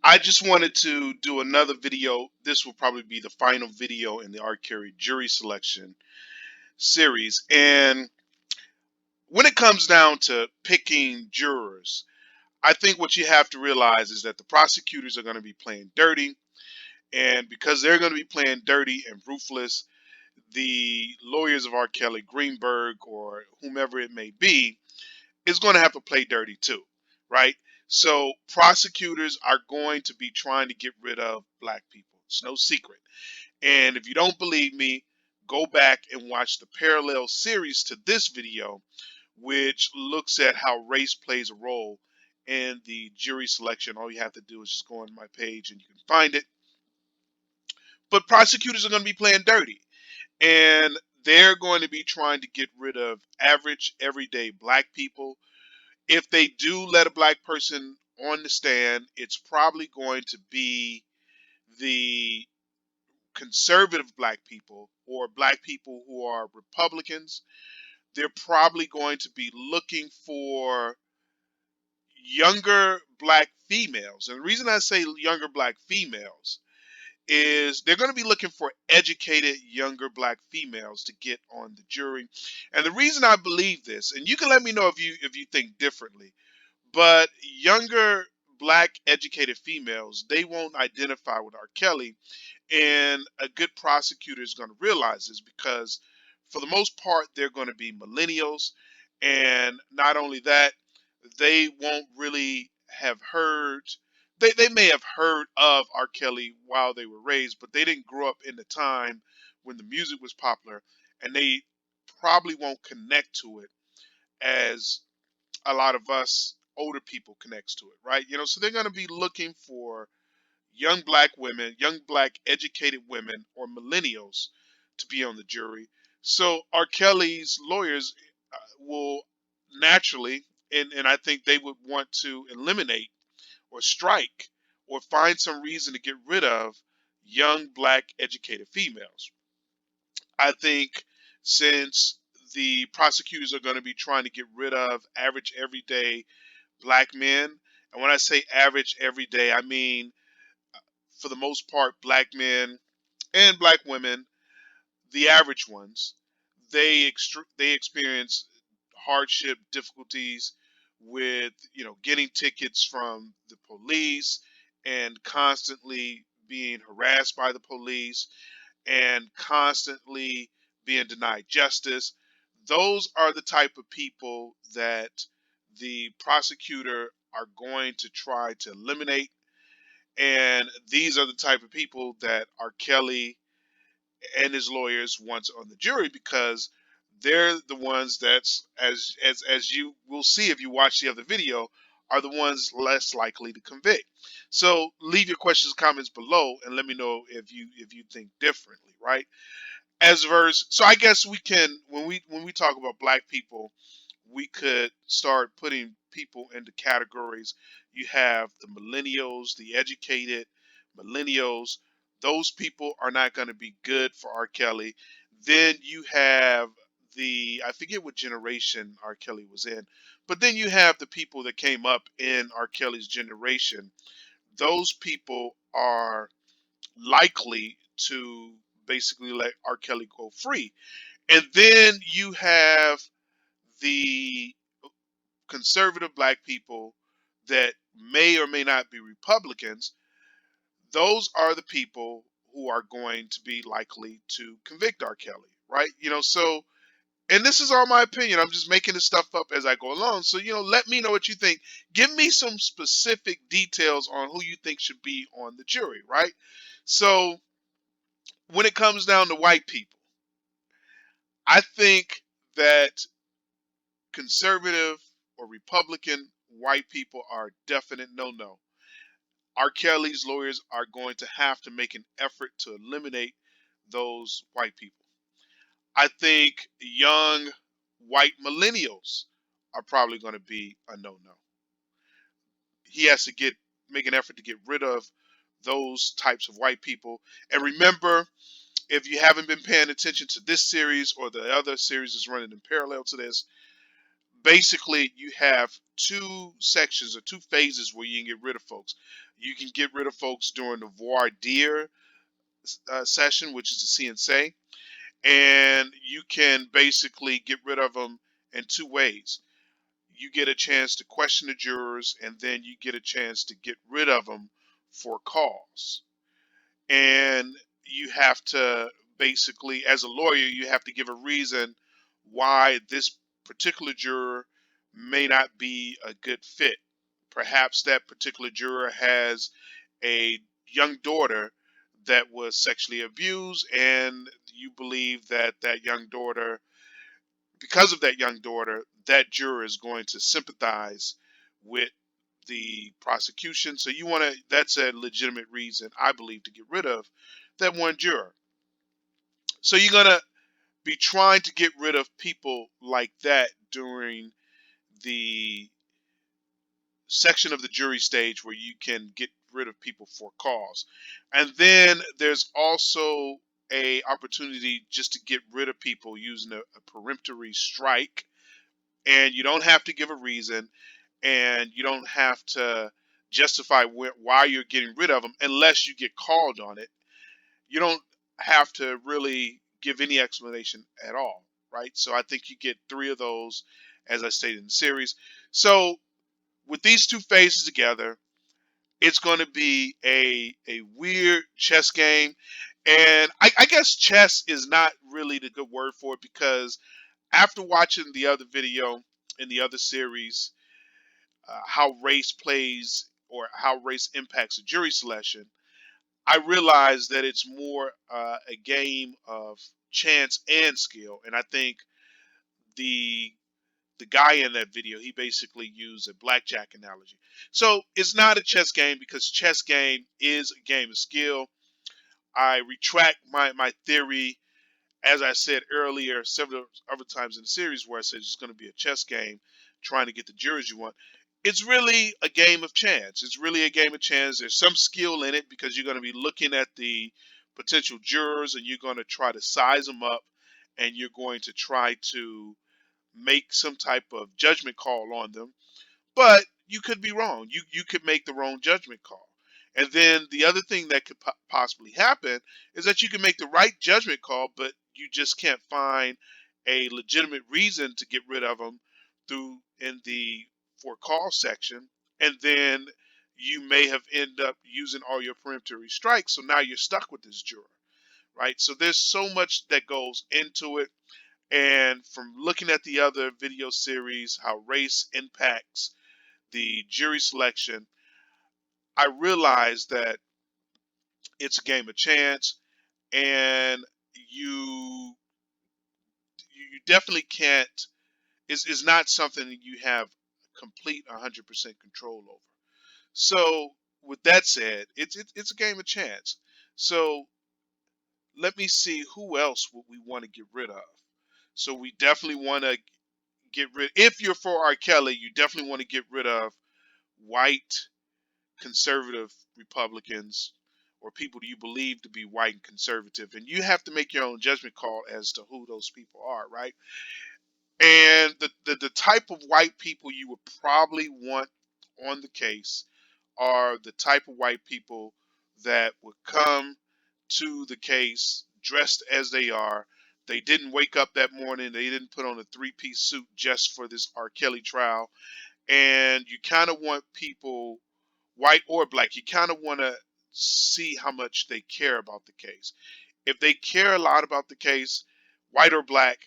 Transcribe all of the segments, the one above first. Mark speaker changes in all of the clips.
Speaker 1: I just wanted to do another video. This will probably be the final video in the R. Kelly jury selection series. And when it comes down to picking jurors, I think what you have to realize is that the prosecutors are going to be playing dirty. And because they're going to be playing dirty and ruthless, the lawyers of R. Kelly, Greenberg, or whomever it may be, is going to have to play dirty too, right? So prosecutors are going to be trying to get rid of black people. It's no secret. And if you don't believe me, go back and watch the parallel series to this video, which looks at how race plays a role in the jury selection. All you have to do is just go on my page and you can find it. But prosecutors are going to be playing dirty, and they're going to be trying to get rid of average, everyday black people. If they do let a black person on the stand, it's probably going to be the conservative black people or black people who are Republicans. They're probably going to be looking for younger black females. And the reason I say younger black females is they're going to be looking for educated younger black females to get on the jury. And the reason I believe this, and you can let me know if you think differently, but younger black educated females, they won't identify with R. Kelly. And a good prosecutor is going to realize this because, for the most part, they're going to be millennials. And not only that, they won't really have heard, they may have heard of R. Kelly while they were raised, but they didn't grow up in the time when the music was popular. And they probably won't connect to it as a lot of us older people connects to it, right? So they're going to be looking for young black women, young black educated women, or millennials to be on the jury. So R. Kelly's lawyers will naturally, and I think they would want to eliminate or strike or find some reason to get rid of young black educated females. I think since the prosecutors are going to be trying to get rid of average everyday black men, and when I say average everyday, I mean for the most part black men and black women, the average ones, they experience hardship, difficulties with getting tickets from the police and constantly being harassed by the police and constantly being denied justice. Those are the type of people that the prosecutor are going to try to eliminate. And these are the type of people that R. Kelly and his lawyers want on the jury because they're the ones that's, as you will see if you watch the other video, are the ones less likely to convict. So leave your questions, comments below, and let me know if you think differently, right? As verse, so I guess we can, when we talk about black people, we could start putting people into categories. You have the millennials, the educated millennials. Those people are not going to be good for R. Kelly. Then you have the, I forget what generation R. Kelly was in, but then you have the people that came up in R. Kelly's generation. Those people are likely to basically let R. Kelly go free. And then you have the conservative black people that may or may not be Republicans. Those are the people who are going to be likely to convict R. Kelly, right? So, and this is all my opinion. I'm just making this stuff up as I go along. So, let me know what you think. Give me some specific details on who you think should be on the jury, right? So, when it comes down to white people, I think that conservative or Republican white people are a definite no-no. R. Kelly's lawyers are going to have to make an effort to eliminate those white people. I think young white millennials are probably going to be a no-no. He has to make an effort to get rid of those types of white people. And remember, if you haven't been paying attention to this series or the other series is running in parallel to this, basically you have two sections or two phases where you can get rid of folks. You can get rid of folks during the voir dire session, which is the CNC, and you can basically get rid of them in two ways. You get a chance to question the jurors, and then you get a chance to get rid of them for cause. And you have to basically, as a lawyer, you have to give a reason why this particular juror may not be a good fit. Perhaps that particular juror has a young daughter that was sexually abused, and you believe that that young daughter, because of that young daughter, that juror is going to sympathize with the prosecution. So you want to, that's a legitimate reason, I believe, to get rid of that one juror. So you're going to be trying to get rid of people like that during the section of the jury stage where you can get rid of people for cause. And then there's also a opportunity just to get rid of people using a peremptory strike, and you don't have to give a reason, and you don't have to justify why you're getting rid of them unless you get called on it. You don't have to really give any explanation at all, right? So I think you get three of those, as I stated in the series. So with these two phases together, it's going to be a weird chess game. And I guess chess is not really the good word for it, because after watching the other video in the other series, how race plays or how race impacts a jury selection, I realized that it's more a game of chance and skill. And I think the the guy in that video, he basically used a blackjack analogy. So it's not a chess game, because chess game is a game of skill. I retract my theory, as I said earlier, several other times in the series, where I said it's going to be a chess game trying to get the jurors you want. It's really a game of chance. It's really a game of chance. There's some skill in it, because you're going to be looking at the potential jurors, and you're going to try to size them up, and you're going to try to make some type of judgment call on them. But you could be wrong. You could make the wrong judgment call. And then the other thing that could possibly happen is that you can make the right judgment call, but you just can't find a legitimate reason to get rid of them through in the for cause section. And then you may have end up using all your peremptory strikes. So now you're stuck with this juror, right? So there's so much that goes into it. And from looking at the other video series, how race impacts the jury selection, I realized that it's a game of chance, and you you definitely can't. It's not something that you have complete 100% control over. So with that said, it's a game of chance. So let me see, who else would we want to get rid of. So we definitely want to get rid. If you're for R. Kelly, you definitely want to get rid of white conservative Republicans, or people you believe to be white and conservative, and you have to make your own judgment call as to who those people are, right? And the type of white people you would probably want on the case are the type of white people that would come to the case dressed as they are. They didn't wake up that morning, they didn't put on a three-piece suit just for this R. Kelly trial. And you kind of want people, white or black, you kind of want to see how much they care about the case. If they care a lot about the case, white or black,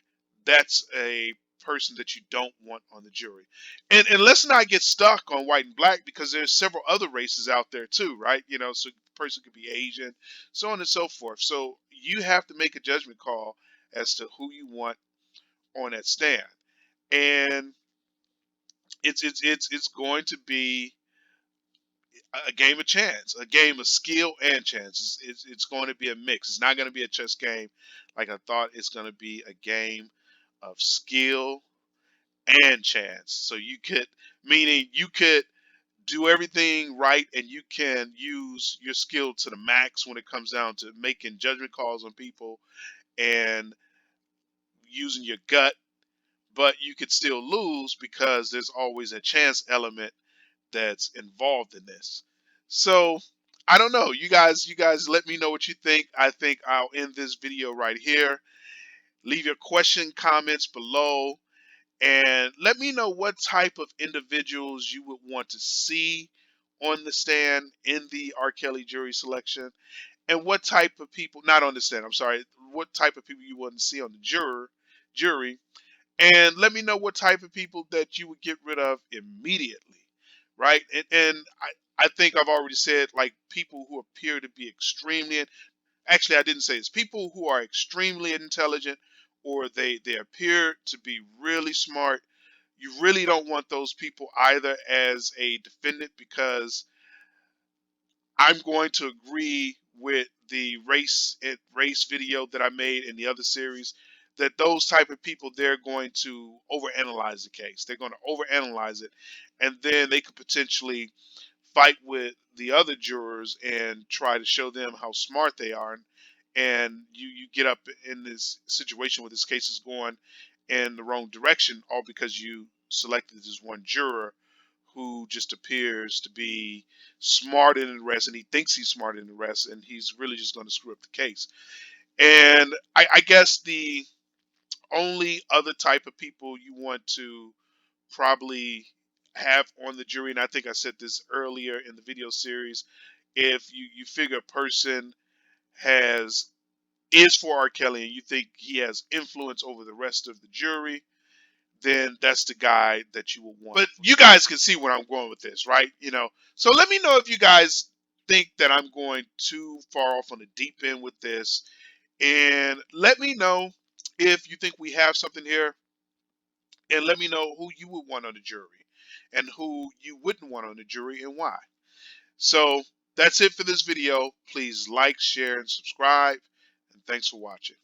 Speaker 1: that's a person that you don't want on the jury. And let's not get stuck on white and black, because there's several other races out there too, right? So the person could be Asian, so on and so forth. So you have to make a judgment call as to who you want on that stand. And it's going to be a game of chance, a game of skill and chance. It's going to be a mix. It's not going to be a chess game like I thought. It's going to be a game of skill and chance. So you could, meaning you could do everything right, and you can use your skill to the max when it comes down to making judgment calls on people and using your gut. but you could still lose because there's always a chance element that's involved in this. So I don't know. You guys let me know what you think. I think I'll end this video right here. Leave your question comments below and let me know what type of individuals you would want to see on the stand in the R. Kelly jury selection, and what type of people, not on the stand, I'm sorry, what type of people you want to see on the jury, and let me know what type of people that you would get rid of immediately, right? And I think I've already said, like, people who appear to be extremely, actually I didn't say this, people who are extremely intelligent or they appear to be really smart. You really don't want those people either as a defendant, because I'm going to agree with the race video that I made in the other series, that those type of people, they're going to overanalyze the case. They're going to overanalyze it, and then they could potentially fight with the other jurors and try to show them how smart they are. And you get up in this situation where this case is going in the wrong direction, all because you selected this one juror who just appears to be smarter than the rest, and he thinks he's smarter than the rest, and he's really just going to screw up the case. And I guess the only other type of people you want to probably have on the jury, and I think I said this earlier in the video series, if you figure a person has is for R. Kelly and you think he has influence over the rest of the jury, then that's the guy that you will want. But you guys can see where I'm going with this, right? So let me know if you guys think that I'm going too far off on the deep end with this, and let me know if you think we have something here, and let me know who you would want on the jury and who you wouldn't want on the jury and why. So that's it for this video. Please like, share, and subscribe, and thanks for watching.